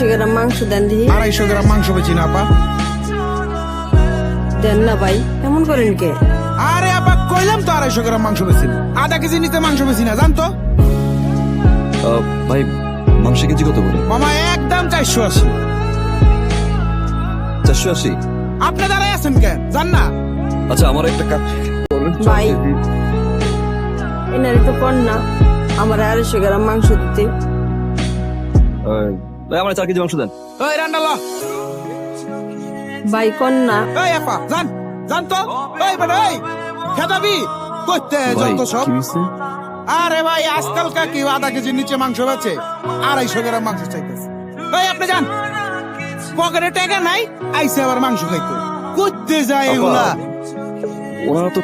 গ্রাম মাংস দেন দিহি। 250 গ্রাম মাংস বেচি না আপা। দেন না ভাই, এমন করেন কে? আরে আপা কইলাম তো 250 গ্রাম মাংস বেচি না, আধা কেজি নিতে মাংস বেচি না, জানতো ভাই মাংস কেজি কত করে? মামা একদম 480। 480? আপনি দাঁড়ায় আছেন কেন, জান না? আচ্ছা আমার একটা কাজ ভাই এনারে তো কর না আমার 250 গ্রাম মাংস দিতে। ভাই আমার 4 কেজি মাংস দেন। ওই রান্ডালা, ভাই কর না। এই আপা জান, জান তো। এই বেটা এই খেদাবি করতে ভাই যত সব। কি হইছে? আরে ভাই আজকালকার কি আধা কেজির নিচে মাংস বেচে, 250 গ্রাম মাংস চাইতেছে। এই আপনি যান, পকেটে টাকা নাই, আইসে আবার মাংস খাইতে করতে যায় এগুলা। ওনারা তো